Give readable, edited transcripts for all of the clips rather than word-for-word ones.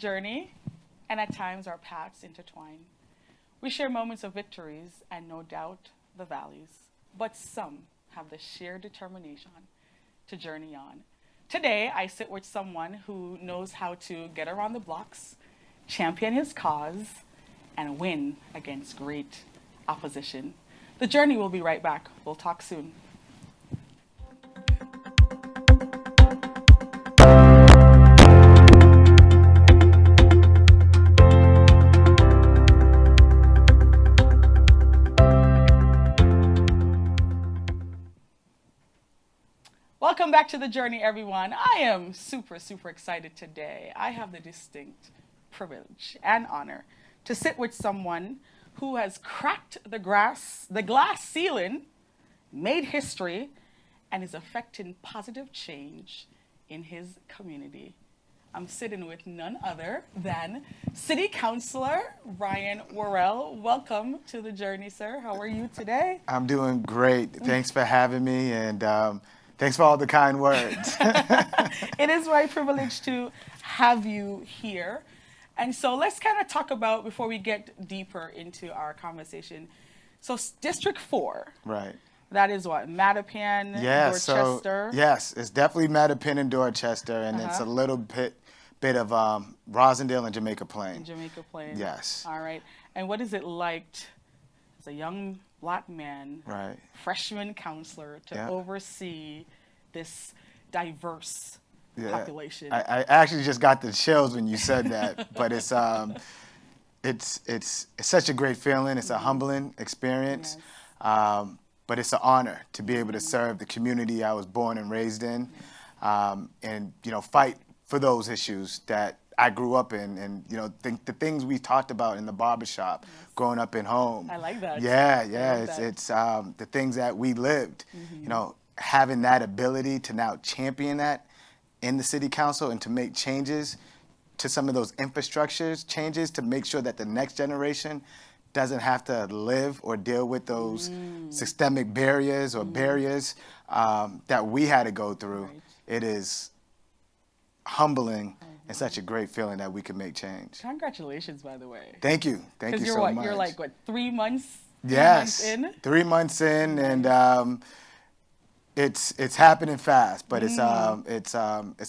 journey, and at times our paths intertwine. We share moments of victories and no doubt the valleys, but some have the sheer determination to journey on. Today, I sit with someone who knows how to get around the blocks, champion his cause, and win against great opposition. The journey will be right back. We'll talk soon. Welcome back to The Journey, everyone. I am super excited today. I have the distinct privilege and honor to sit with someone who has cracked the glass ceiling, made history, and is affecting positive change in his community. I'm sitting with none other than City Councilor Ryan Worrell. Welcome to The Journey, sir. How are you today? I'm doing great. Thanks for having me, and thanks for all the kind words. It is my privilege to have you here. And so let's kind of talk about, before we get deeper into our conversation, so District 4. Right. That is what, Mattapan, Dorchester? So, yes, it's definitely Mattapan and Dorchester, and it's a little bit of Rosendale and Jamaica Plain. Jamaica Plain. Yes. All right. And what is it like as a young Black man, freshman counselor, to oversee this diverse population? I actually just got the chills when you said that, but it's such a great feeling. It's a humbling experience, but it's an honor to be able to serve the community I was born and raised in, and fight for those issues that I grew up in, and the things we talked about in the barbershop, growing up in home. I like that. It's the things that we lived. Having that ability to now champion that in the city council and to make changes to some of those infrastructures changes to make sure that the next generation doesn't have to live or deal with those systemic barriers or barriers that we had to go through. Right. It is humbling and such a great feeling that we can make change. Congratulations, by the way. Thank you. Thank you so much. You're like, what, 3 months? Yes. 3 months in? 3 months in, and it's happening fast, but it's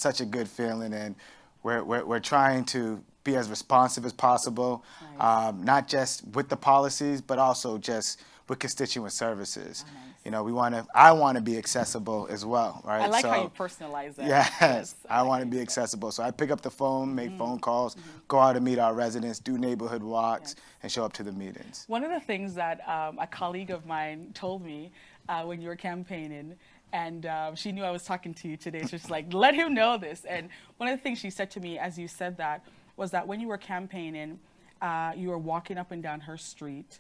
such a good feeling, and we're trying to be as responsive as possible, not just with the policies, but also just with constituent services. I want to be accessible as well, right? I like how you personalize that. Yes, I want to be accessible. So I pick up the phone, make phone calls, go out and meet our residents, do neighborhood walks, and show up to the meetings. One of the things that a colleague of mine told me when you were campaigning, and she knew I was talking to you today, so she's like, let him know this. And one of the things she said to me as you said that was that when you were campaigning, you were walking up and down her street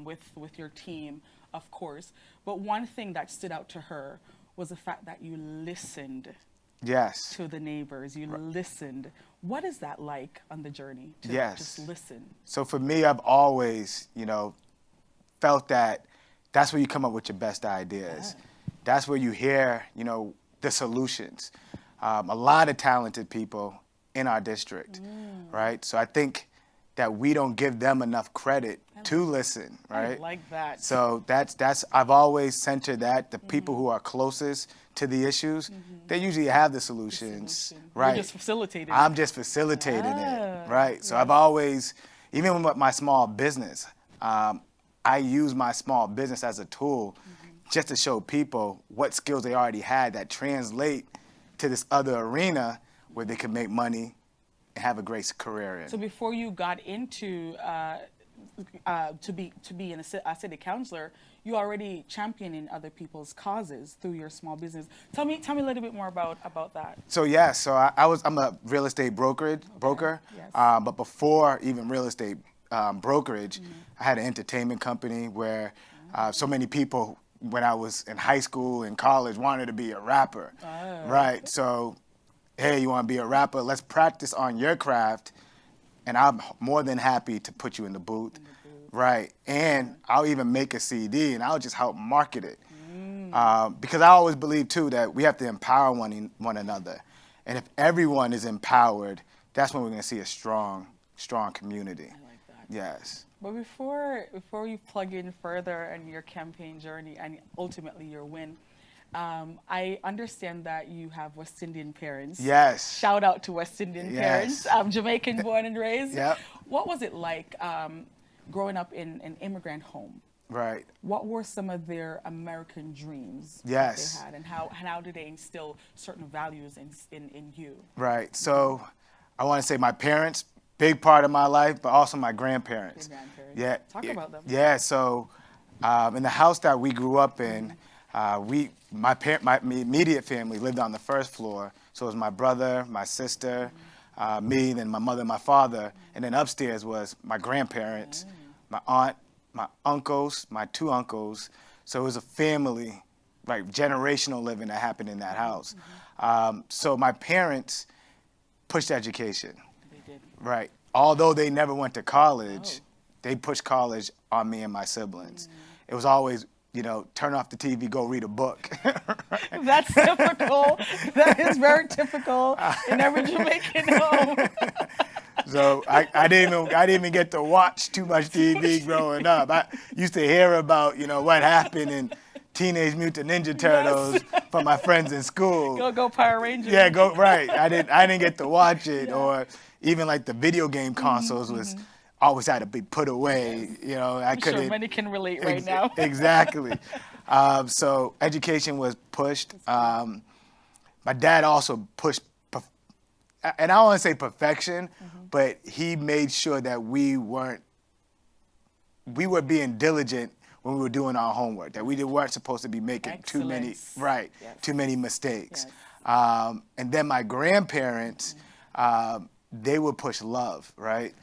with your team, of course. But one thing that stood out to her was the fact that you listened to the neighbors. You listened. What is that like on the journey to just listen? So for me, I've always, felt that that's where you come up with your best ideas. That's where you hear, the solutions. A lot of talented people in our district, right? So I think that we don't give them enough credit to listen, right? I like that. So that's I've always centered that. The people who are closest to the issues, they usually have the solutions, right? You're just facilitating. I'm just facilitating it, right? So I've always, even with my small business, I use my small business as a tool just to show people what skills they already had that translate to this other arena where they can make money and have a great career in. So before you got into to be a city councilor, you already championing other people's causes through your small business. Tell me a little bit more about that. So I'm a real estate broker. Yes. But before even real estate brokerage, I had an entertainment company where so many people, when I was in high school and college, wanted to be a rapper, right? So, hey, you want to be a rapper? Let's practice on your craft, and I'm more than happy to put you in the booth, right? And I'll even make a CD, and I'll just help market it, because I always believe too that we have to empower one another, and if everyone is empowered, that's when we're going to see a strong community. I like that. Yes. But before you plug in further in your campaign journey and ultimately your win, I understand that you have West Indian parents. Yes. Shout out to West Indian Yes. parents. Jamaican born and raised. Yep. What was it like growing up in an immigrant home? Right. What were some of their American dreams Yes. that they had, and how did they instill certain values in you? Right. So I want to say my parents, big part of my life, but also my grandparents. Your grandparents. Yeah. Talk about them. Yeah. So in the house that we grew up in, my immediate family lived on the first floor. So it was my brother, my sister, me, then my mother, my father, and then upstairs was my grandparents, my aunt, my uncles, my two uncles. So it was a family, like generational living that happened in that house. So my parents pushed education. They did. Right. Although they never went to college, they pushed college on me and my siblings. It was always, turn off the TV, go read a book. Right? That's typical. That is very typical in every Jamaican home. So I didn't even get to watch too much TV growing up. I used to hear about, what happened in Teenage Mutant Ninja Turtles from my friends in school. Go Power Rangers. Yeah, right. I didn't get to watch it, or even like the video game consoles was always had to be put away. I couldn't. Sure, many can relate right now. Exactly. So education was pushed. My dad also pushed, and I don't want to say perfection, but he made sure that we were being diligent when we were doing our homework, that we weren't supposed to be making too many mistakes. Yes. And then my grandparents, they would push love, right?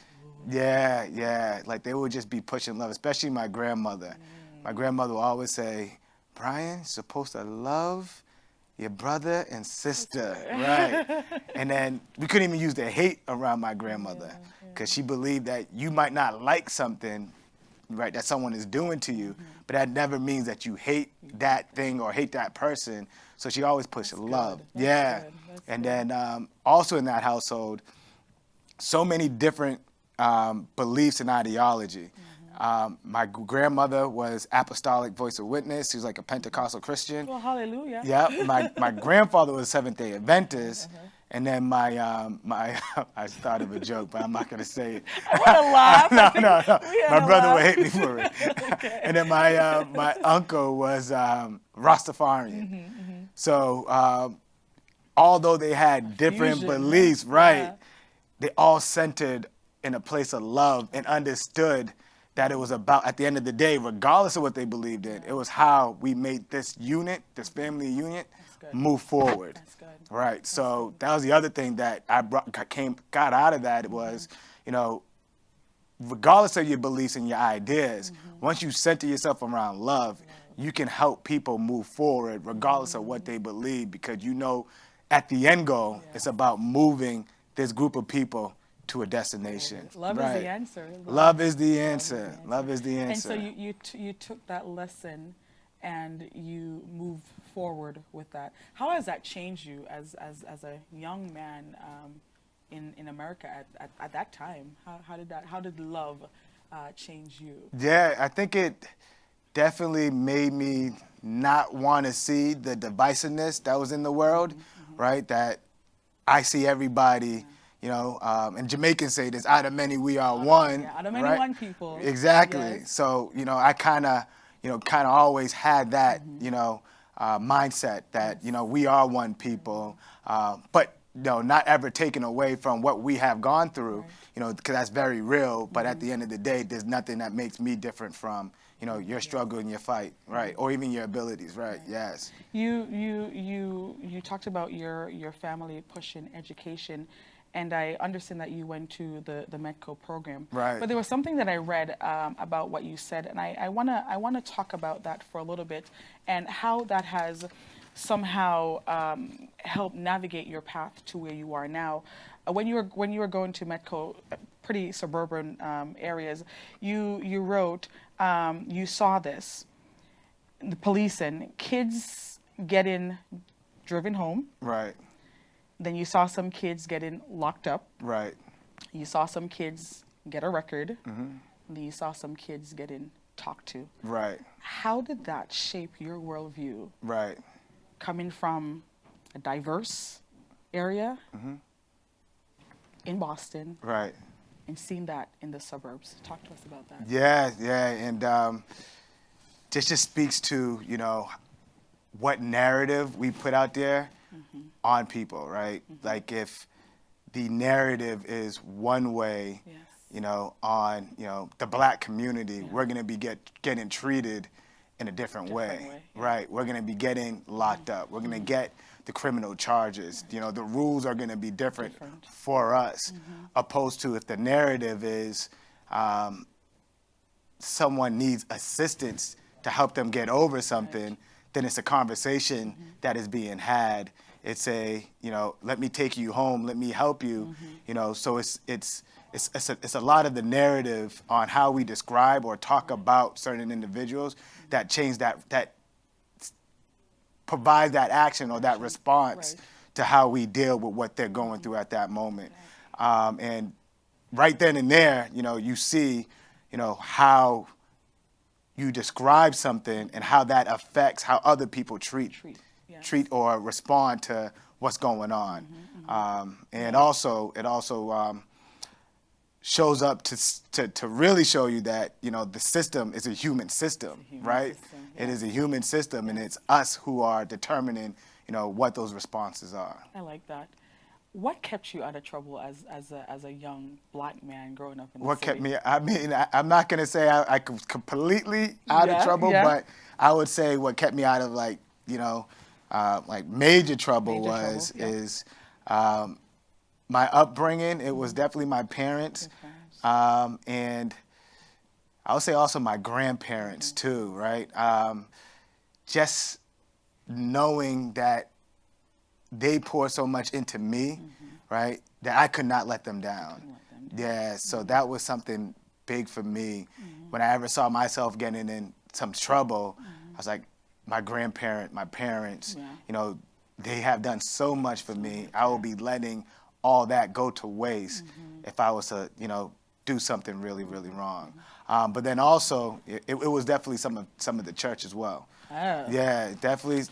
Yeah. Like they would just be pushing love, especially my grandmother. My grandmother would always say, Brian, you're supposed to love your brother and sister, right? And then we couldn't even use the hate around my grandmother because she believed that you might not like something, right, that someone is doing to you, but that never means that you hate that thing or hate that person. So she always pushed love. That's good. Then also in that household, so many different beliefs and ideology. My grandmother was Apostolic Voice of Witness. She was like a Pentecostal Christian. Well, hallelujah. Yeah. My grandfather was Seventh-day Adventist. And then my I started a joke, but I'm not going to say it. I want to laugh. No. My brother would hate me for it. Okay. And then my uncle was Rastafarian. So although they had different beliefs, right, they all centered in a place of love and understood that it was about, at the end of the day, regardless of what they believed in, it was how we made this unit, this family unit, move forward. That's good. Right. So that was the other thing that I got out of that was, regardless of your beliefs and your ideas, once you center yourself around love, you can help people move forward regardless of what they believe, because at the end goal, it's about moving this group of people to a destination. Love is the answer. Love is the answer. Love is the answer. And so you took that lesson and you moved forward with that. How has that changed you as a young man in America at that time? How did love change you? Yeah, I think it definitely made me not want to see the divisiveness that was in the world, right? That I see everybody. And Jamaicans say this, out of many we are one. Yeah, out of many right? one people. Exactly. Yes. So, I kind of always had that, mindset that, we are one people, but not ever taken away from what we have gone through, because that's very real. But at the end of the day, there's nothing that makes me different from, your struggle and your fight, right? Or even your abilities, right? Yes. You talked about your family pushing education. And I understand that you went to the MEDCO program. Right. But there was something that I read about what you said, and I wanna talk about that for a little bit, and how that has somehow helped navigate your path to where you are now. When you were going to MEDCO, pretty suburban areas, you wrote you saw this, the police and kids getting driven home. Right. Then you saw some kids getting locked up. Right. You saw some kids get a record. And then you saw some kids getting talked to. Right. How did that shape your worldview Right. coming from a diverse area in Boston Right. and seeing that in the suburbs? Talk to us about that. Yeah, yeah, and this just speaks to, you know, what narrative we put out there on people, right? Like if the narrative is one way, Yes. you know, on, you know, the black community, we're going to be getting treated in a different way, yeah. right? We're going to be getting locked up. We're going to get the criminal charges. You know, the rules are going to be different for us, opposed to if the narrative is someone needs assistance to help them get over something, then it's a conversation that is being had. It's a, you know, let me take you home, let me help you, you know. So it's a lot of the narrative on how we describe or talk about certain individuals that change that provide that action or that response to how we deal with what they're going through at that moment. And right then and there, you know, you see, you know, how you describe something and how that affects how other people treat or respond to what's going on. And also, it also shows up to really show you that, you know, the system is a human system, right? It is a human system, and it's us who are determining, you know, what those responses are. I like that. What kept you out of trouble as a young black man growing up in the What city? kept me, I mean, I'm not going to say I was completely out of trouble, but I would say what kept me out of, like, you know, like major trouble is my upbringing. It was definitely my parents. And I would say also my grandparents too, right? Just knowing that they pour so much into me, right, that I could not let them down. Yeah, so that was something big for me. When I ever saw myself getting in some trouble, I was like, my grandparent, my parents, you know, they have done so much for me. I will be letting all that go to waste if I was to, you know, do something really, really wrong. But then also, it was definitely some of the church as well. Yeah, definitely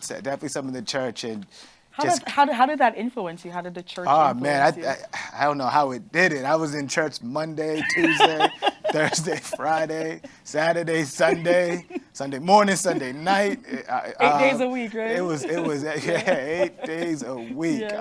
some of the church. And how did that influence you? How did the church influence you? I don't know how it did it. I was in church Monday, Tuesday, Thursday, Friday, Saturday, Sunday, Sunday morning, Sunday night. 8 days a week, right? It was 8 days a week.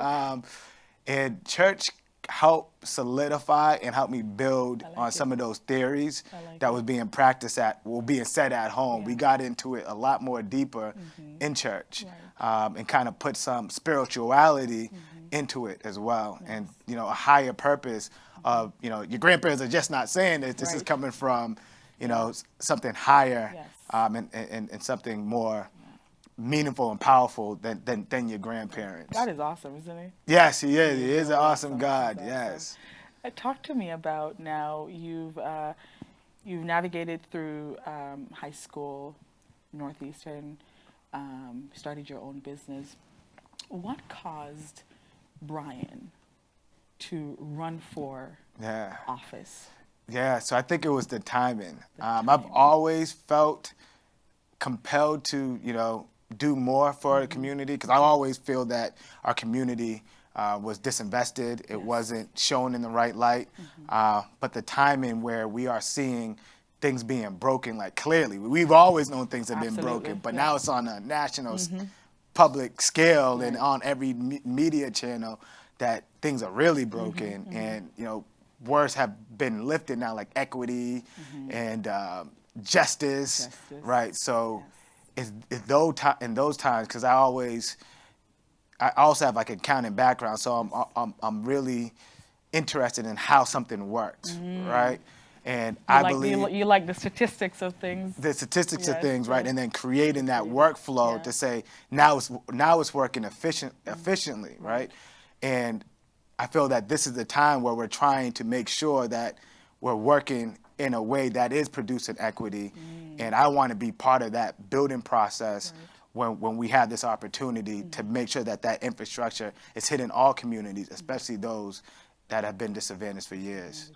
And church helped solidify and help me build on some of those theories that was being practiced being said at home. We got into it a lot more deeper in church, and kind of put some spirituality into it as well. And, you know, a higher purpose of, you know, your grandparents are just not saying this. This is coming from, you know, something higher, and something more meaningful and powerful than your grandparents. God is awesome, isn't he? Yes, he is. He is an awesome God. Yes. Talk to me about now you've navigated through high school, Northeastern, started your own business. What caused Brian to run for office? Yeah, so I think it was the timing. I've always felt compelled to, you know, do more for the community, because I always feel that our community was disinvested. It wasn't shown in the right light. But the timing where we are seeing things being broken, like clearly, we've always known things have been broken, but now it's on a national public scale and on every media channel that things are really broken. And, you know, words have been lifted now, like equity and justice, right? So in those times, because I also have like an accounting background, so I'm really interested in how something works, right? And I believe you like the statistics of things. The statistics of things, right? And then creating that workflow to say now it's working efficiently, right? And I feel that this is the time where we're trying to make sure that we're working in a way that is producing equity. And I want to be part of that building process when we have this opportunity to make sure that that infrastructure is hitting all communities, especially those that have been disadvantaged for years.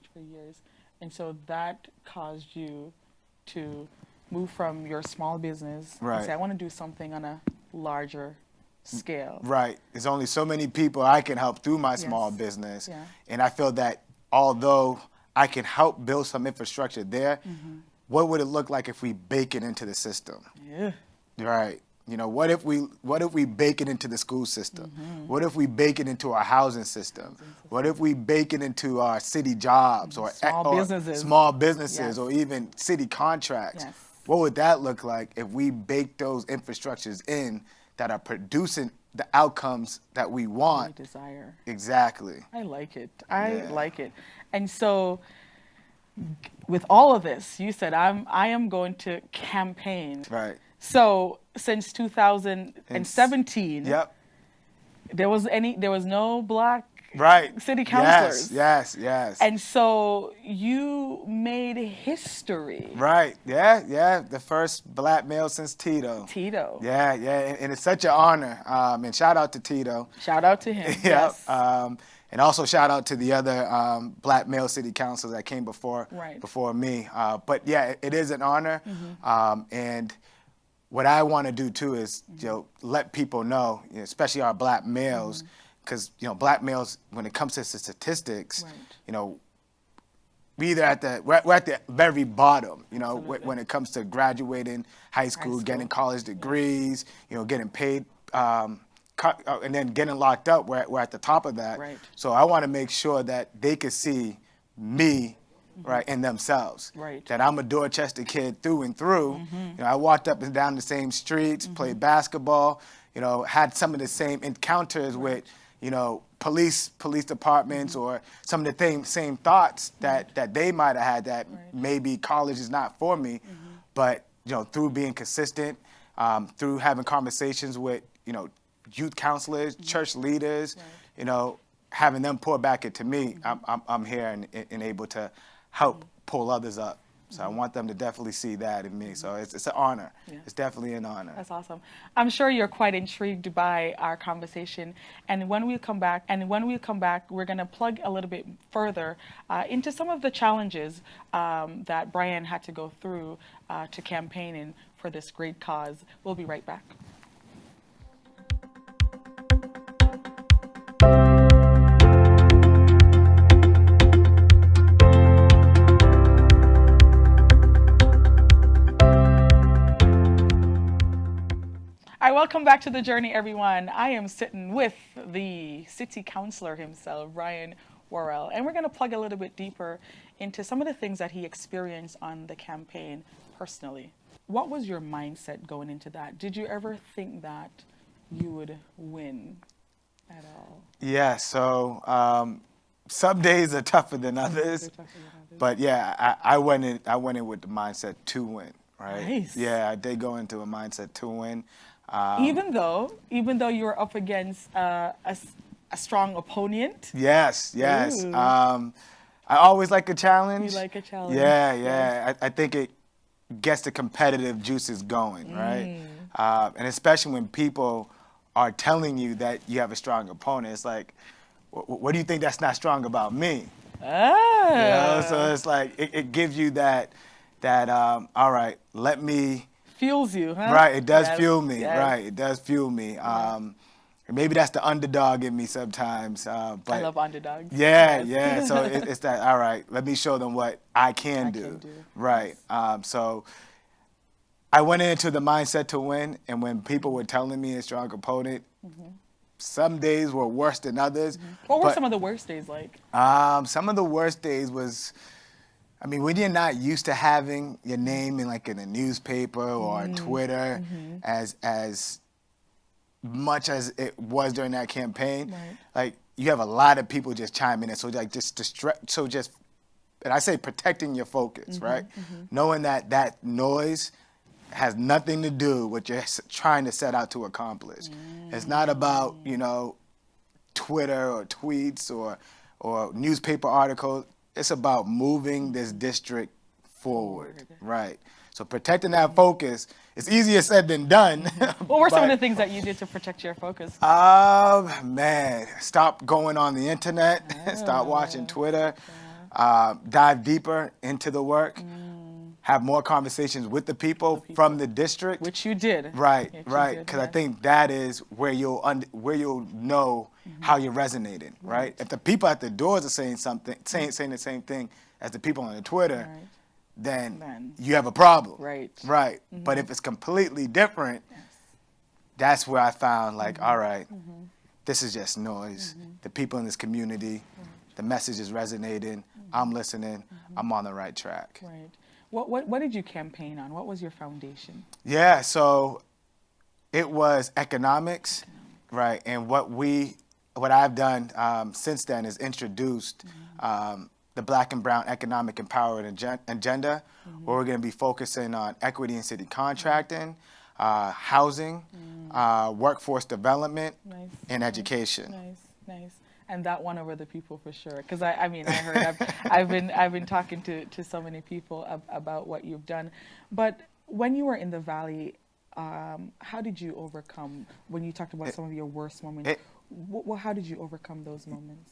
And so that caused you to move from your small business and Right. say, I want to do something on a larger scale. Right. There's only so many people I can help through my small Yes. business. Yeah. And I feel that although I can help build some infrastructure there, what would it look like if we bake it into the system? Yeah. Right. You know, what if we bake it into the school system? What if we bake it into our housing system? What if we bake it into our city jobs or Small businesses. Yes. or even city contracts? Yes. What would that look like if we bake those infrastructures in that are producing the outcomes that we want? We desire. Exactly. I like it. I like it. And so with all of this, you said I am going to campaign. Right. So since 2017, Yep. there was no black Right. city councilors. Yes. And so you made history. Right. Yeah. The first black male since Tito. Yeah. And it's such an honor. And shout out to Tito. Shout out to him. Yeah. Yes. And also shout out to the other black male city councilors that came before me. But yeah, it is an honor. And what I want to do too is let people know, especially our black males, because black males, when it comes to statistics, we're at the very bottom. When it comes to graduating high school, getting college degrees, getting paid, and then getting locked up. We're at the top of that. Right. So I want to make sure that they could see me. Right, in themselves. Right. That I'm a Dorchester kid through and through. I walked up and down the same streets, played basketball, had some of the same encounters with, police departments or some of the same thoughts that they might have had that maybe college is not for me. But, through being consistent, through having conversations with, youth counselors, church leaders, having them pour back into me, I'm here and able to help pull others up. So I want them to definitely see that in me. So it's an honor. Yeah. It's definitely an honor. That's awesome. I'm sure you're quite intrigued by our conversation. And when we come back, we're going to plug a little bit further into some of the challenges that Brian had to go through to campaigning for this great cause. We'll be right back. All right, welcome back to The Journey, everyone. I am sitting with the city councilor himself, Brian Worrell, and we're going to plug a little bit deeper into some of the things that he experienced on the campaign personally. What was your mindset going into that? Did you ever think that you would win at all? Yeah, so some days are tougher than others. But yeah, I went in with the mindset to win, right? Nice. Yeah, I did go into a mindset to win. Even though you were up against a strong opponent. Yes. I always like a challenge. You like a challenge. Yeah. Yes. I think it gets the competitive juices going, right? And especially when people are telling you that you have a strong opponent, it's like, what do you think that's not strong about me? So it's like it gives you that all right, let me. Fuels you, huh? Right, it does fuel me. Yes. Right, it does fuel me. Maybe that's the underdog in me sometimes. But I love underdogs. Yeah. So it's that. All right, let me show them what I can do. Right. So I went into the mindset to win, and when people were telling me a strong opponent, some days were worse than others. What were some of the worst days like? Some of the worst days was. When you're not used to having your name in a newspaper or on Twitter as much as it was during that campaign, you have a lot of people just chiming in. So and I say protecting your focus, right? Knowing that noise has nothing to do with what you're trying to set out to accomplish. It's not about, Twitter or tweets or newspaper articles. It's about moving this district forward. Right. So protecting that focus, it's easier said than done. What were some of the things that you did to protect your focus? Man, stop going on the internet, stop watching Twitter, dive deeper into the work, have more conversations with the people from the district. Which you did. Right, Which right, because I think that is where you'll know how you're resonating, right? If the people at the doors are saying something, saying the same thing as the people on the Twitter, then you have a problem. Right. Right. But if it's completely different, that's where I found like, all right, this is just noise. The people in this community, the message is resonating. I'm listening. I'm on the right track. Right. What did you campaign on? What was your foundation? Yeah, so it was economics, right? And what I've done since then is introduced the Black and Brown Economic Empowerment Agenda, where we're going to be focusing on equity in city contracting, housing, workforce development, and education. Nice. And that won over the people for sure. Because I mean, I heard I've been talking to so many people about what you've done. But when you were in the Valley, how did you overcome when you talked about some of your worst moments? How did you overcome those moments?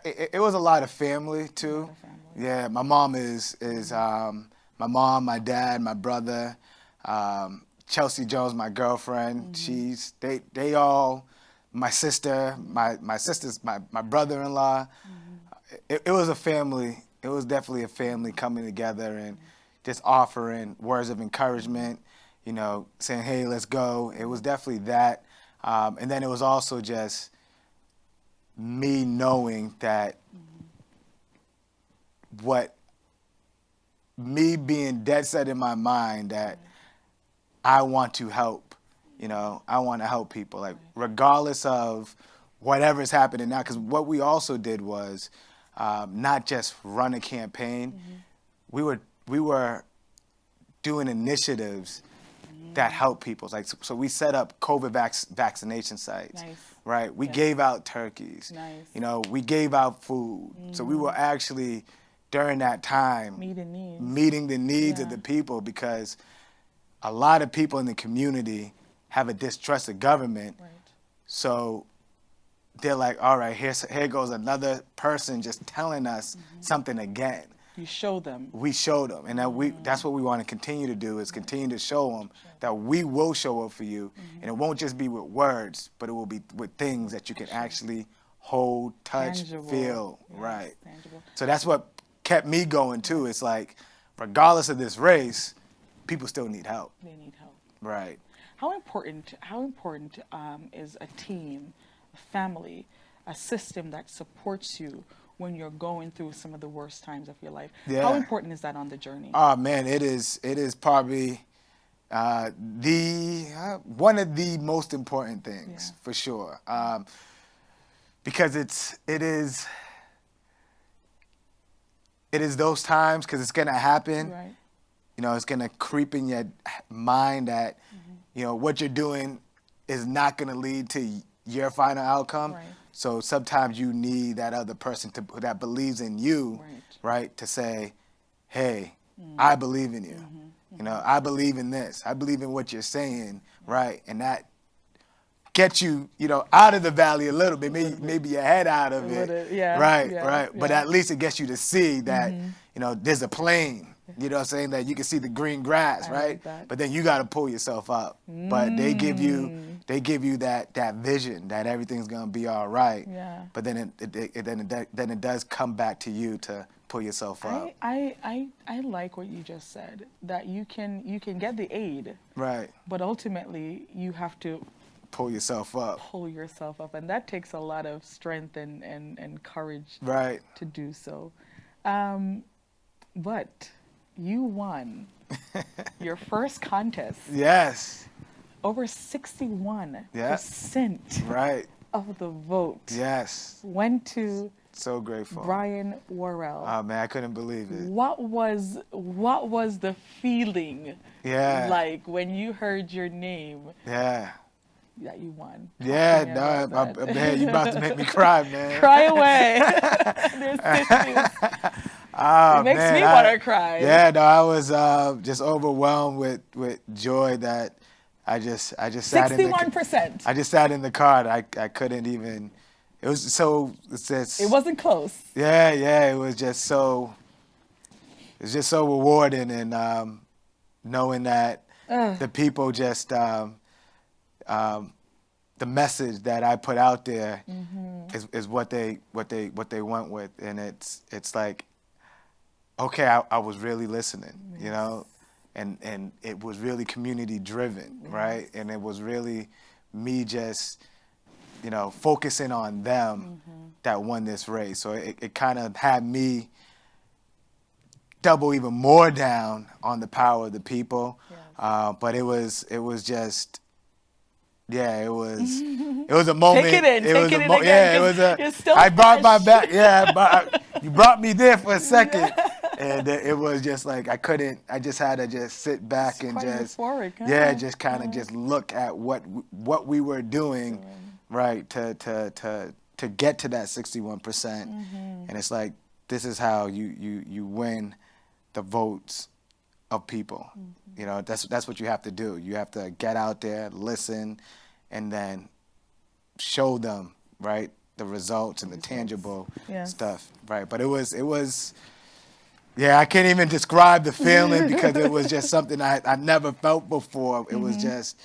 It was a lot of family too. A lot of family. Yeah, my mom is my mom, my dad, my brother, Chelsea Jones, my girlfriend. They all. My sister, my sister's my brother-in-law. It was a family. It was definitely a family coming together and just offering words of encouragement, saying, hey, let's go. It was definitely that. And then it was also just me knowing that me being dead set in my mind that I want to help. I want to help people, like regardless of whatever's happening now. Because what we also did was not just run a campaign. We were doing initiatives that help people. Like so, we set up COVID vaccination sites. Nice. Right. We gave out turkeys. Nice. We gave out food. So we were actually during that time meeting the needs of the people, because a lot of people in the community have a distrust of government. Right. So they're like, all right, here goes another person just telling us something again. You show them. We show them. And that's what we want to continue to do, is continue to show them that we will show up for you. And it won't just be with words, but it will be with things that you can actually hold, touch, Tangible. feel. Yes, right. tangible. So that's what kept me going too. It's like, regardless of this race, people still need help. They need help. Right. How important is a team, a family, a system that supports you when you're going through some of the worst times of your life? Yeah. How important is that on the journey? Oh man, it is probably one of the most important things for sure, because it is those times, because it's gonna happen. Right. It's gonna creep in your mind that what you're doing is not gonna lead to your final outcome. Right. So sometimes you need that other person that believes in you, right, to say, hey, I believe in you. I believe in this. I believe in what you're saying, right? And that gets you, out of the valley a little bit, maybe your head out of it. Right. But at least it gets you to see that, there's a plane. You know what I'm saying? That you can see the green grass, right? Like but then you got to pull yourself up. But they give you that vision that everything's gonna be all right. Yeah. But then it does come back to you to pull yourself up. I like what you just said, that you can get the aid. Right. But ultimately you have to pull yourself up. And that takes a lot of strength and courage. Right. To do so. But you won your first contest. Yes. Over 61% right. of the vote went to so grateful. Brian Worrell. Oh man, I couldn't believe it. What was the feeling like when you heard your name? Yeah. That you won. Yeah, man, you about to make me cry, man. Cry away. There's tissues. Oh, It makes man, me want to cry. Yeah, no, I was just overwhelmed with joy that I just sat in the 61%. I just sat in the car. And I couldn't even. It was so. It wasn't close. Yeah. It was just so. It's just so rewarding, and knowing that the people just the message that I put out there is what they went with, and it's like, okay, I was really listening, you know, and it was really community driven, right, and it was really me just, you know, focusing on them that won this race. So it kind of had me double even more down on the power of the people, but it was just. Yeah, it was a moment. Take it in, take it in again. Yeah, it was a. You're still I brought my fresh. back. Yeah, you brought me there for a second, and it was just like I couldn't. I just had to just sit back It's and quite just euphoric, huh? yeah, just kind of just look at what we were doing, right, to get to that 61%, and it's like this is how you win the votes of people. You know, that's what you have to do. You have to get out there, listen, and then show them, right, the results and the tangible stuff, right? But it was yeah, I can't even describe the feeling because it was just something I never felt before. It was just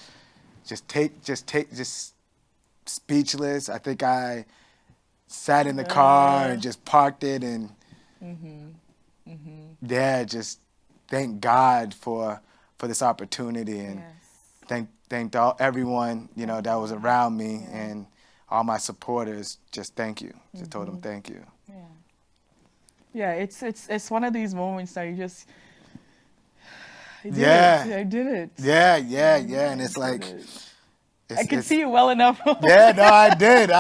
speechless. I think I sat in the car and just parked it and yeah, just thank God for this opportunity, and thanked everyone, you know, that was around me, and all my supporters. Just thank you. Just told them thank you. Yeah, it's one of these moments that you just. I did it. Yeah, and it's like. I can see you well enough. Yeah, no, I did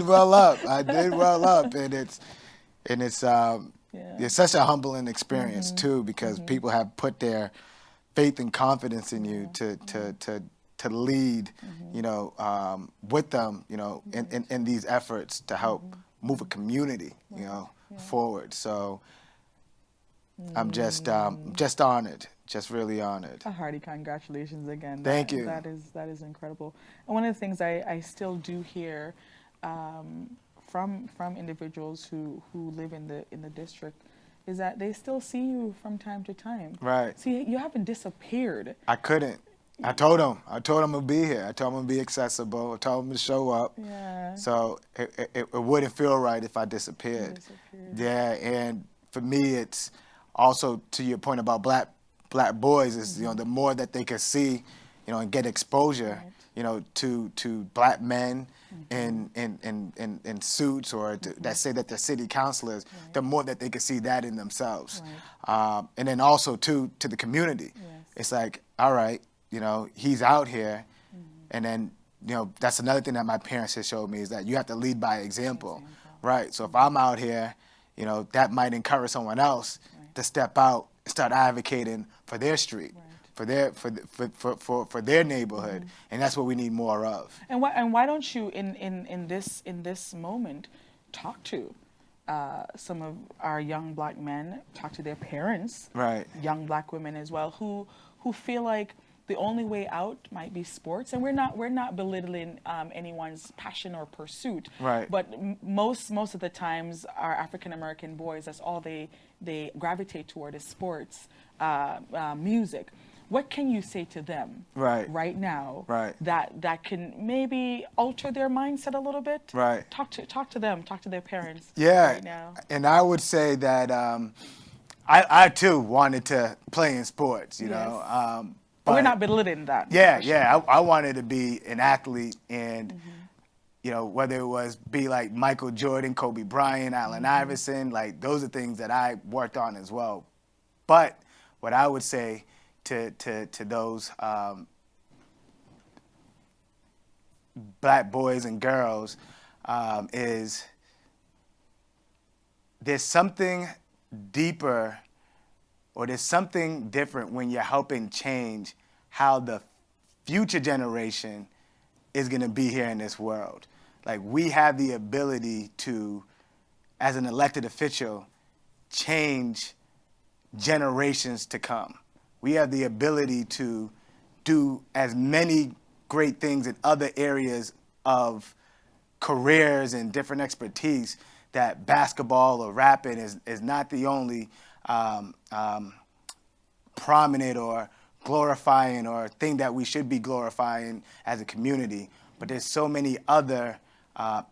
well up. And it's such a humbling experience too, because people have put their faith and confidence in you to lead, you know, with them, you know, in these efforts to help move a community, you know, forward. So I'm just honored, just really honored. A hearty congratulations again. Thank you. That is incredible. And one of the things I still do hear from individuals who live in the district is that they still see you from time to time. Right. See, you haven't disappeared. I couldn't. I told them to be here. I told them to be accessible. I told them to show up. Yeah. So it wouldn't feel right if I disappeared. Yeah, and for me, it's also to your point about black boys is, you know, the more that they can see, you know, and get exposure, you know, to black men in suits or that say that they're city councilors, the more that they can see that in themselves. And then also to the community. It's like, all right, you know, he's out here, and then, you know, that's another thing that my parents have showed me is that you have to lead by example, right? So if I'm out here, you know, that might encourage someone else to step out and start advocating for their street, for their neighborhood, and that's what we need more of. And why don't you in this moment talk to some of our young black men, talk to their parents, young black women as well, who feel like the only way out might be sports, and we're not belittling anyone's passion or pursuit. But most of the times, our African American boys, that's all they gravitate toward is sports, music. What can you say to them right now that can maybe alter their mindset a little bit? Talk to them. Talk to their parents. Right now. And I would say that I too wanted to play in sports. You know. But we're not belittling that. I wanted to be an athlete, and you know, whether it was be like Michael Jordan, Kobe Bryant, Allen Iverson, like those are things that I worked on as well. But what I would say to those black boys and girls is there's something deeper, or there's something different when you're helping change how the future generation is going to be here in this world. Like, we have the ability to, as an elected official, change generations to come. We have the ability to do as many great things in other areas of careers and different expertise that basketball or rapping is not the only prominent or glorifying or thing that we should be glorifying as a community. But there's so many other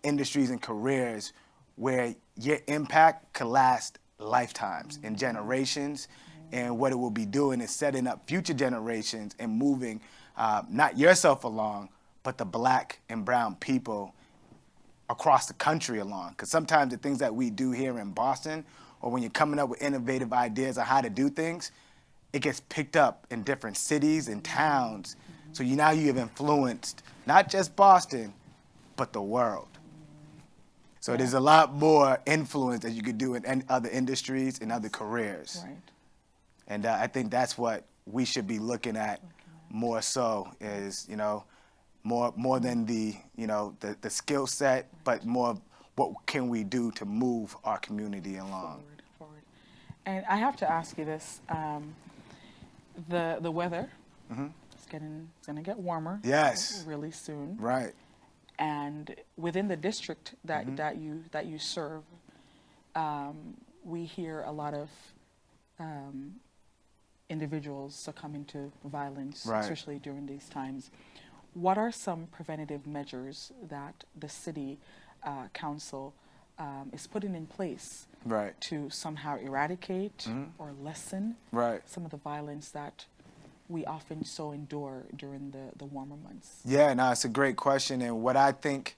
industries and careers where your impact could last lifetimes and generations. And what it will be doing is setting up future generations and moving not yourself along, but the black and brown people across the country along. Because sometimes the things that we do here in Boston, or when you're coming up with innovative ideas on how to do things, it gets picked up in different cities and towns. So now you have influenced not just Boston, but the world. So there's a lot more influence that you could do in other industries and other careers. Right. And I think that's what we should be looking at more so is, more than the skill set, but more what can we do to move our community along. Forward. And I have to ask you this, the weather, it's going to get warmer. Yes. Really soon. Right. And within the district that you serve, we hear a lot of individuals succumbing to violence, especially during these times. What are some preventative measures that the city council is putting in place to somehow eradicate or lessen some of the violence that we often so endure during the warmer months? Yeah, no, it's a great question. And what I think,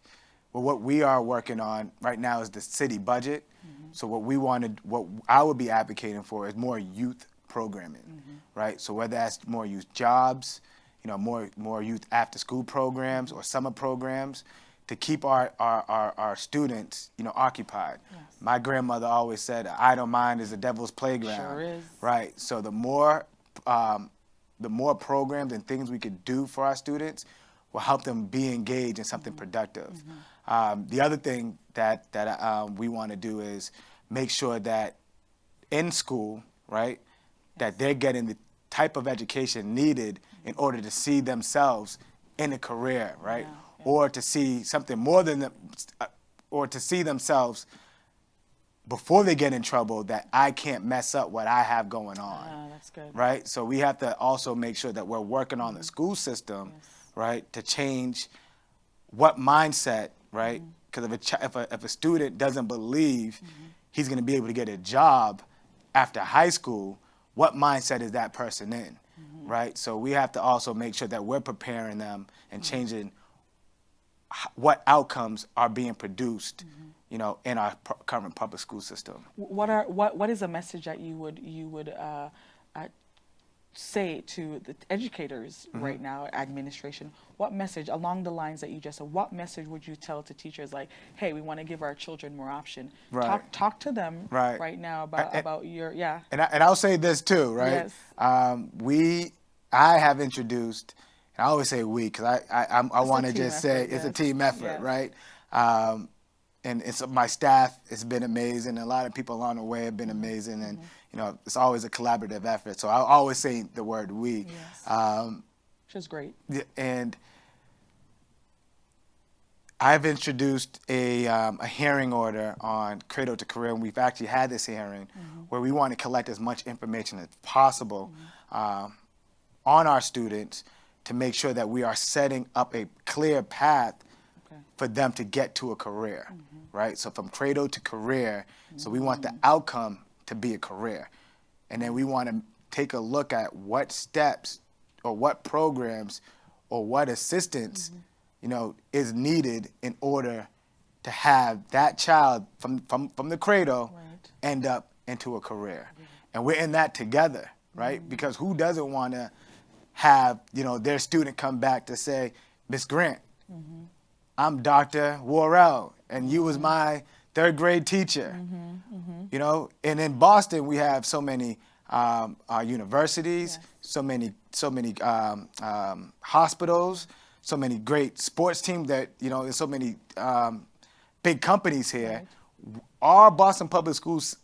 what we are working on right now is the city budget. So what I would be advocating for is more youth programming, right? So whether that's more youth jobs, more youth after school programs or summer programs to keep our students, occupied. Yes. My grandmother always said, idle mind is the devil's playground. Sure is. Right. So the more programs and things we could do for our students will help them be engaged in something productive. The other thing that we want to do is make sure that in school, right, that they're getting the type of education needed in order to see themselves in a career, right? Or to see something more than them, or to see themselves before they get in trouble that I can't mess up what I have going on. That's good. Right? So we have to also make sure that we're working on the school system, right, to change what mindset, right? Because if a student doesn't believe he's going to be able to get a job after high school, what mindset is that person in, right? So we have to also make sure that we're preparing them and changing what outcomes are being produced, in our current public school system. What is a message that you would say to the educators right now, administration? What message along the lines that you just said? What message would you tell to teachers like, hey, we want to give our children more option? Talk to them right now about your And I'll say this too, right? Yes. I have introduced, and I always say we because I want to just say it's a team effort, right? And it's my staff has been amazing. A lot of people along the way have been amazing, and it's always a collaborative effort. So I always say the word we, which is great. And I've introduced a hearing order on Cradle to Career, and we've actually had this hearing where we want to collect as much information as possible on our students to make sure that we are setting up a clear path for them to get to a career, right? So from cradle to career, so we want the outcome to be a career. And then we want to take a look at what steps or what programs or what assistance, is needed in order to have that child from the cradle end up into a career. And we're in that together, right? Because who doesn't want to have, their student come back to say, Miss Grant, I'm Dr. Worrell, and you was my third grade teacher. And in Boston, we have so many universities, so many hospitals, so many great sports teams that, there's so many big companies here. Our Boston Public Schools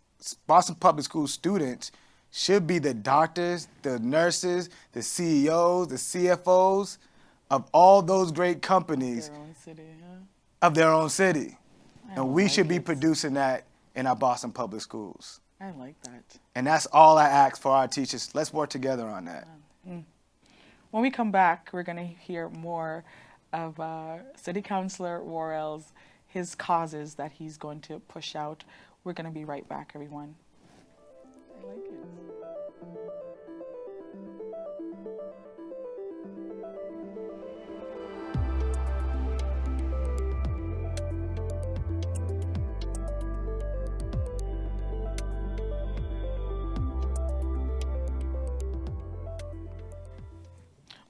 Boston Public School students should be the doctors, the nurses, the CEOs, the CFOs of all those great companies Their own city, huh? of their own city. I And we like should be it. producing that in our Boston Public Schools. I like that. And that's all I ask for our teachers. Let's work together on that. When we come back, we're going to hear more of City Councilor Worrell's, his causes that he's going to push out. We're going to be right back, everyone. I like it.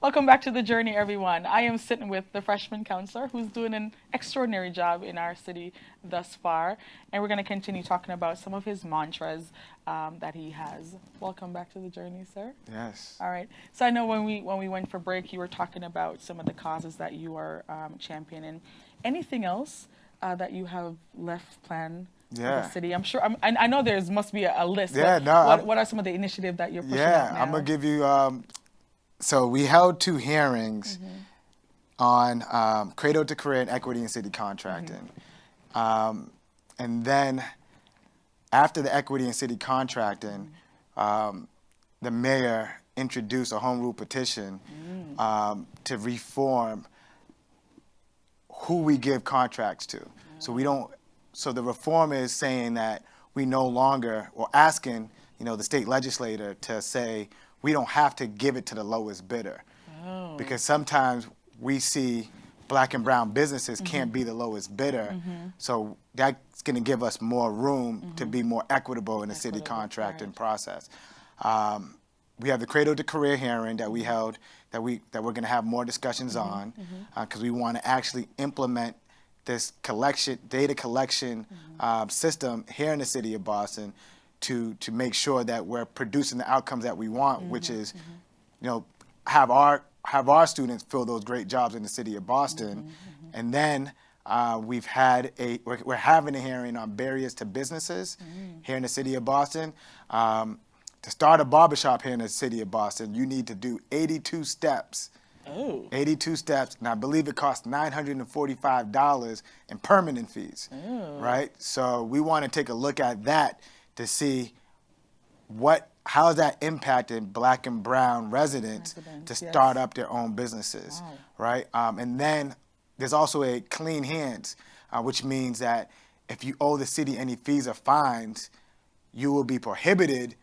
Welcome back to The Journey, everyone. I am sitting with the freshman counselor who's doing an extraordinary job in our city thus far. And we're going to continue talking about some of his mantras that he has. Welcome back to The Journey, sir. Yes. All right. So I know when we went for break, you were talking about some of the causes that you are championing. Anything else that you have left planned for the city? I'm sure, I know there must be a list. Yeah, what are some of the initiatives that you're pushing out Yeah, now? I'm going to give you, so we held 2 hearings on cradle to career and equity in city contracting. And then after the equity in city contracting, the mayor introduced a home rule petition to reform who we give contracts to. So the reform is saying that we no longer, or asking, the state legislator to say, we don't have to give it to the lowest bidder. Because sometimes we see black and brown businesses can't be the lowest bidder. So that's going to give us more room to be more equitable in the city contracting process. We have the cradle to career hearing that we held that we're going to have more discussions on, because we want to actually implement this data collection system here in the city of Boston to make sure that we're producing the outcomes that we want, which is, have our students fill those great jobs in the city of Boston. And then we're having a hearing on barriers to businesses here in the city of Boston. To start a barbershop here in the city of Boston, you need to do 82 steps. 82 steps, and I believe it costs $945 in permanent fees, right? So we want to take a look at that to see how is that impacting black and brown residents to start up their own businesses, right? And then there's also a clean hands, which means that if you owe the city any fees or fines, you will be prohibited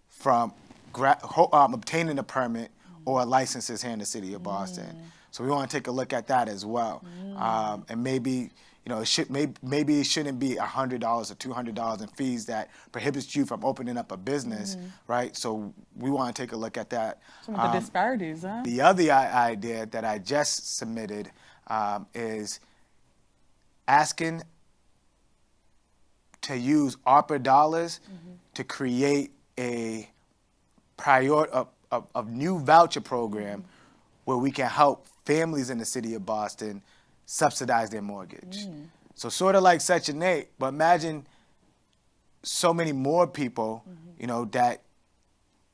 from obtaining a permit or licenses here in the city of Boston. So we want to take a look at that as well. And maybe maybe it shouldn't be $100 or $200 in fees that prohibits you from opening up a business, right? So we want to take a look at that. Some of the disparities, huh? The other idea that I just submitted is asking to use ARPA dollars to create a new voucher program where we can help families in the city of Boston subsidize their mortgage. So sort of like Section 8, but imagine so many more people, that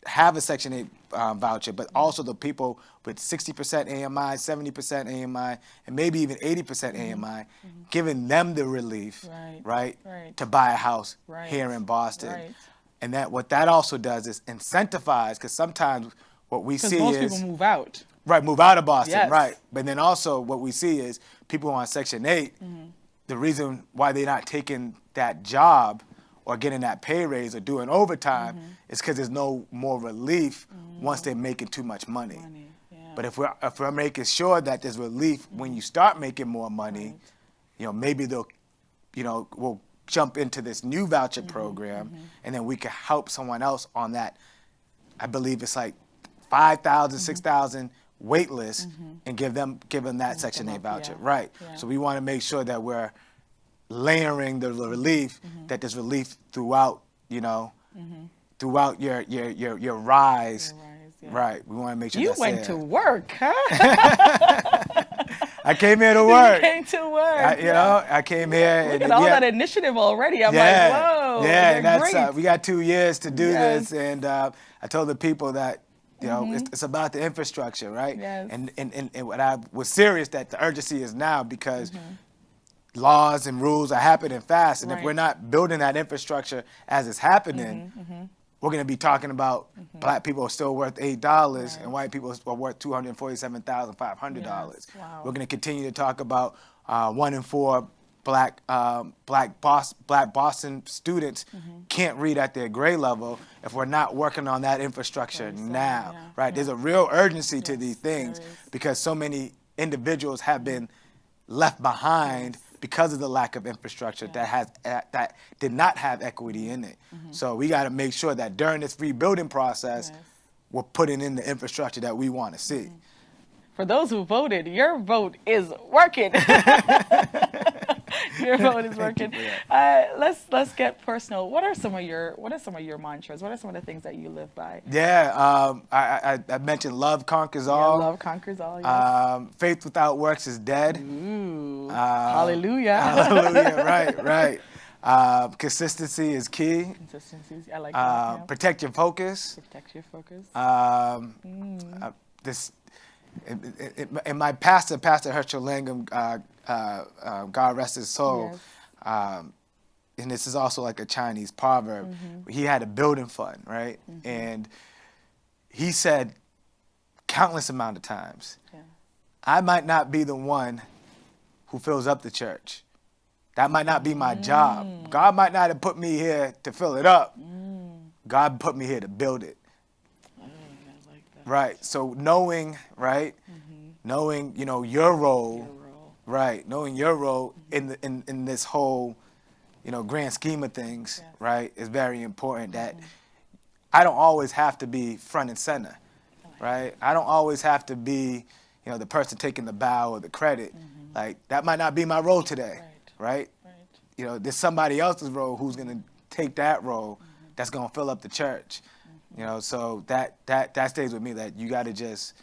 have a Section 8 voucher, but also the people with 60% AMI, 70% AMI, and maybe even 80% AMI, giving them the relief, right, to buy a house here in Boston. And what that also does is incentivize, because sometimes what we see is most people move out. Right, move out of Boston, Yes. right. But then also what we see is people on Section 8, the reason why they're not taking that job or getting that pay raise or doing overtime is because there's no more relief once they're making too much money. But if we're making sure that there's relief when you start making more money, maybe they'll, we'll jump into this new voucher program, and then we can help someone else on that. I believe it's like 5,000, 6,000 wait list, and give them that Section 8 voucher, right? So we want to make sure that we're layering the relief, that there's relief throughout, throughout your rise, right? We want to make sure you went to work, huh? I came here to work. You came to work. I came here. Look at all that initiative already. I'm like, whoa. go. Yeah, They're and that's great. we got 2 years to do Yes. this, and I told the people that it's about the infrastructure, right? Yes. And what I was serious that the urgency is now because laws and rules are happening fast, and if Right. we're not building that infrastructure as it's happening, we're going to be talking about black people are still worth $8 and white people are worth $247,500. Yes. Wow. We're going to continue to talk about 1 in 4 black Boston students can't read at their grade level if we're not working on that infrastructure now, yeah, right? yeah. There's a real urgency to these there things is. because so many individuals have been left behind because of the lack of infrastructure that did not have equity in it. So we got to make sure that during this rebuilding process, Yes. we're putting in the infrastructure that we want to see. For those who voted, your vote is working. Your vote is working. Let's get personal. What are some of your mantras? What are some of the things that you live by? Yeah, I mentioned love conquers all. Love conquers all. Yes. Faith without works is dead. Ooh. Hallelujah. Hallelujah. Right. Consistency is key. Consistency. I like that. Yeah. Protect your focus. Protect your focus. In my pastor Herschel Langham, God rest his soul, Yes. and this is also like a Chinese proverb. He had a building fund, right? And he said countless amount of times, I might not be the one who fills up the church. That might not be my job. God might not have put me here to fill it up. God put me here to build it. I like that. Right. So knowing, right, knowing, your role, right, knowing your role in this whole, grand scheme of things, right, is very important. That I don't always have to be front and center, right? I don't always have to be, the person taking the bow or the credit. Like that might not be my role today, right? There's somebody else's role who's going to take that role that's going to fill up the church. So that stays with me, that you got to just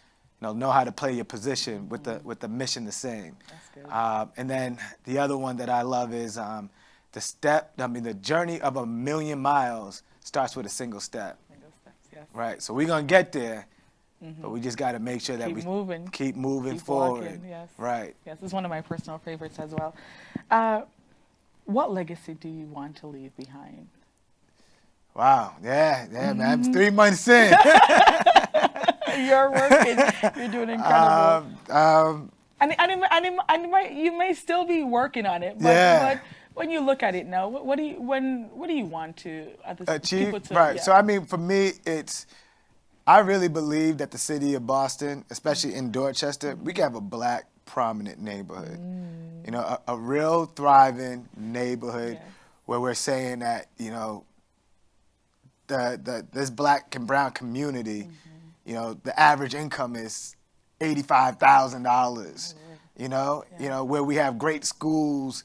know how to play your position with the mission the same. That's good. And then the other one that I love is the journey of 1,000,000 miles starts with a single step. Single steps, yes. Right. So we're going to get there, but we just got to make sure that Keep we moving. keep moving Keep forward. walking, yes. Right. Yes, it's one of my personal favorites as well. What legacy do you want to leave behind? Wow. Yeah, man. I'm 3 months in. You're working. You're doing incredible. You may still be working on it, but when you look at it now, what do you want to achieve? people to, Right. Yeah. So for me, I really believe that the city of Boston, especially in Dorchester, we can have a black prominent neighborhood. A real thriving neighborhood where we're saying that this black and brown community, the average income is $85,000. Where we have great schools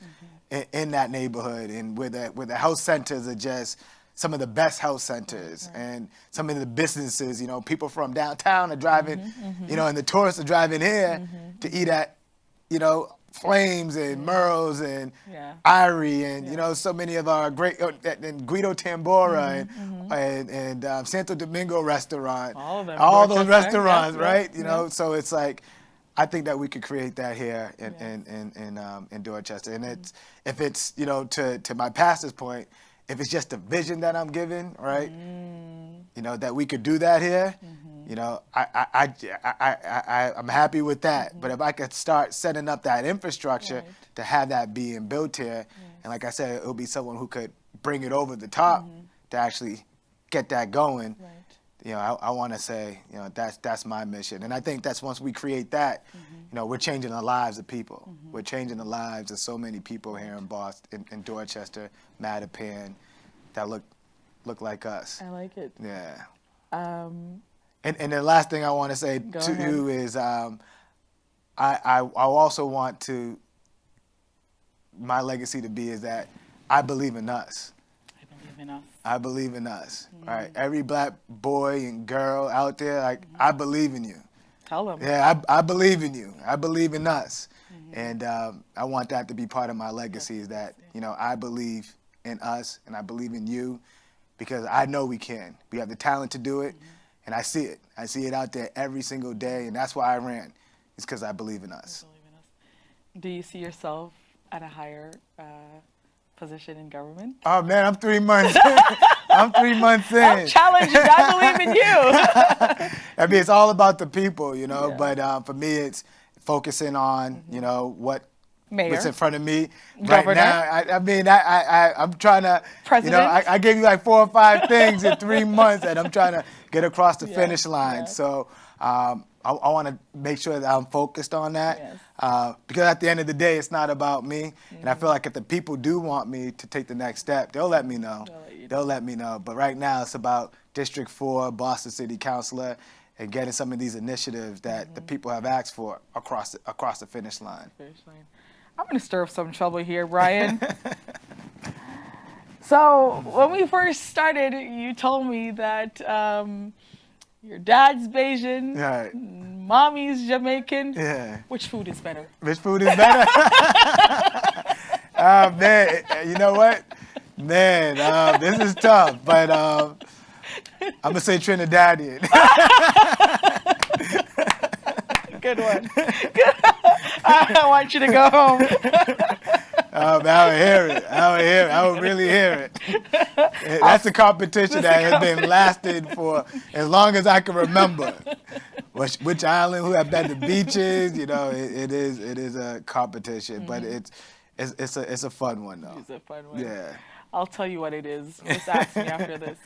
in that neighborhood, and where the health centers are just some of the best health centers, and some of the businesses. People from downtown are driving, and the tourists are driving here to eat at, Flames and Merle's and Irie and so many of our great and Guido Tambora and Santo Domingo restaurant, All of them. all those Dorchester, restaurants, yes, right? yes. So it's like, I think that we could create that here in Dorchester, and if it's to my pastor's point, if it's just a vision that I'm giving, right? That we could do that here. I'm happy with that. But if I could start setting up that infrastructure to have that being built here, and like I said, it'll be someone who could bring it over the top to actually get that going. I want to say, that's my mission. And I think that's once we create that, we're changing the lives of people. We're changing the lives of so many people here in Boston, in Dorchester, Mattapan, that look like us. I like it. Yeah. And the last thing I want to say you is I also want my legacy to be is that I believe in us. I believe in us. I believe in us. Right? Every black boy and girl out there, I believe in you. Tell them. Yeah, I believe in you. I believe in us. And I want that to be part of my legacy, is that, I believe in us, and I believe in you, because I know we can. We have the talent to do it, and I see it. I see it out there every single day, and that's why I ran. It's because I believe in us. Do you see yourself at a higher position in government? Oh man, I'm 3 months. I'm 3 months in. I'm challenging. I believe in you. I mean, it's all about the people, you know. Yeah. But for me, it's focusing on, you know, what's Mayor. in front of me Governor. right now. I mean, I'm trying to, President. you know, I gave you like 4 or 5 things in 3 months that I'm trying to get across the finish line. Yeah. So I want to make sure that I'm focused on that. Yes. Because at the end of the day, it's not about me. And I feel like if the people do want me to take the next step, they'll let me know. They'll let me know. But right now, it's about District 4, Boston City Councilor, and getting some of these initiatives that the people have asked for across the finish line. I'm going to stir up some trouble here, Brian. So when we first started, you told me that your dad's Bayesian, Right. mommy's Jamaican. Yeah. Which food is better? Which food is better? Oh, man. You know what? Man, this is tough. But I'm going to say Trinidadian. Good one. I want you to go home. I would hear it. I would really hear it. That's the competition that has been lasted for as long as I can remember. Which island, who have better beaches, you know, it is a competition, but it's a fun one though. It's a fun one. Yeah. I'll tell you what it is. Just ask me after this.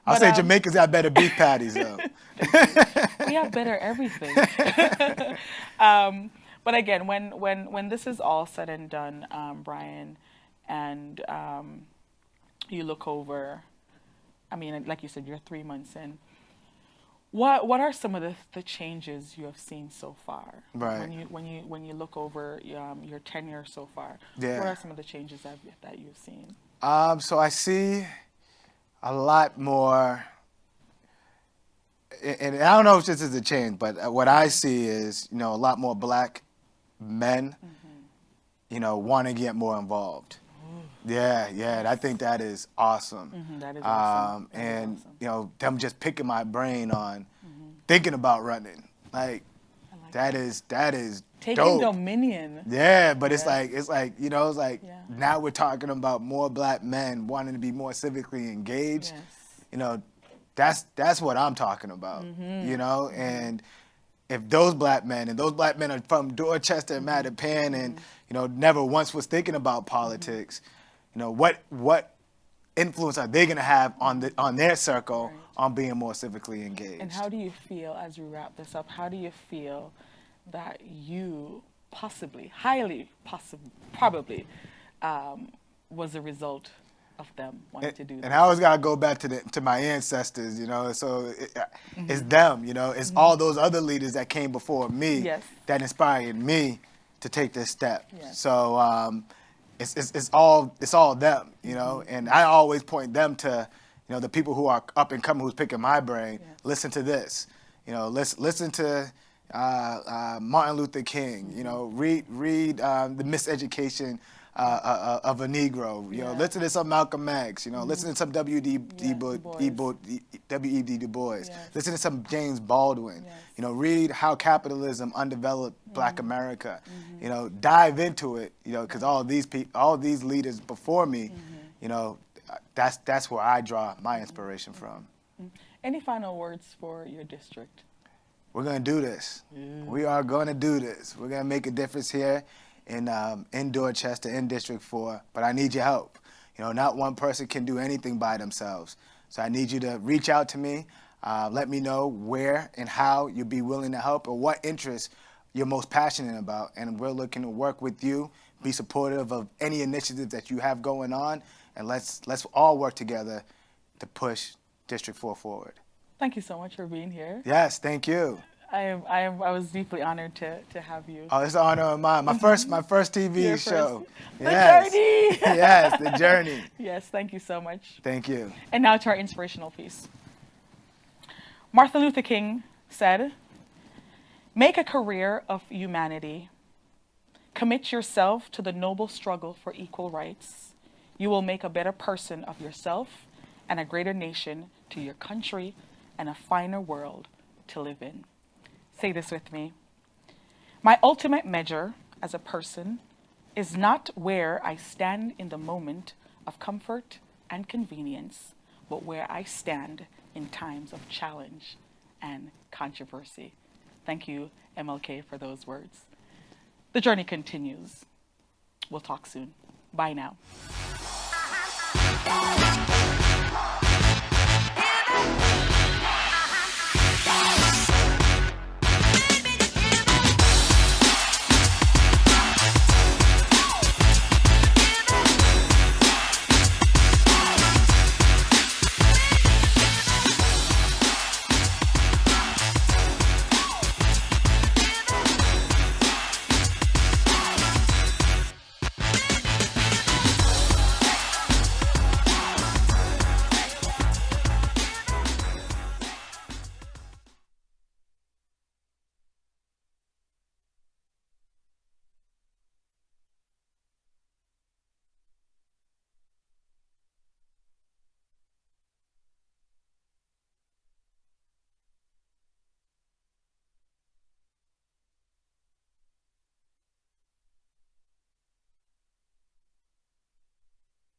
I'll say Jamaicans have better beef patties though. We have better everything. But again, when this is all said and done, Brian, and you look over, I mean, like you said, you're 3 months in. What are some of the changes you have seen so far? Right. When you look over your tenure so far, Yeah. what are some of the changes that you've seen? So I see a lot more, and I don't know if this is a change, but what I see is, you know, a lot more black men, you know, want to get more involved. Yeah, I think that is awesome. That is awesome. And you know, them just picking my brain on thinking about running, like that is taking dope. dominion. Yeah, but it's like you know, it's like Yeah. now we're talking about more black men wanting to be more civically engaged. Yes. You know, that's what I'm talking about. You know, and if those black men are from Dorchester and Mattapan and you know never once was thinking about politics, you know what influence are they going to have on their circle on being more civically engaged? And how do you feel, as we wrap this up, how do you feel that you probably was a result of them wanting to do that? And I always gotta go back to my ancestors, you know. So it's them, you know. It's all those other leaders that came before me that inspired me to take this step. Yes. So it's all them, you know. And I always point them to, you know, the people who are up and coming, who's picking my brain. Yes. Listen to this, you know. Listen to Martin Luther King. You know, read the miseducation of a Negro. You know, listen to some Malcolm X. You know, listen to some W.E.B. Du Bois. Yes. Listen to some James Baldwin. Yes. You know, read how capitalism undeveloped Black America. You know, dive into it. You know, because all these leaders before me, you know, that's where I draw my inspiration from. Any final words for your district? We're gonna do this. We are gonna do this. We're gonna make a difference here in Dorchester, in District 4, but I need your help. You know, not one person can do anything by themselves. So I need you to reach out to me, let me know where and how you'd be willing to help or what interests you're most passionate about, and we're looking to work with you, be supportive of any initiatives that you have going on, and let's all work together to push District 4 forward. Thank you so much for being here. Yes, thank you. I was deeply honored to have you. Oh, it's an honor of mine. My first TV Your show. The journey. Yes, the journey. Yes, thank you so much. Thank you. And now to our inspirational piece. Martin Luther King said, "Make a career of humanity. Commit yourself to the noble struggle for equal rights. You will make a better person of yourself and a greater nation to your country and a finer world to live in. Say this with me. My ultimate measure as a person is not where I stand in the moment of comfort and convenience, but where I stand in times of challenge and controversy. Thank you, MLK, for those words. The journey continues. We'll talk soon. Bye now.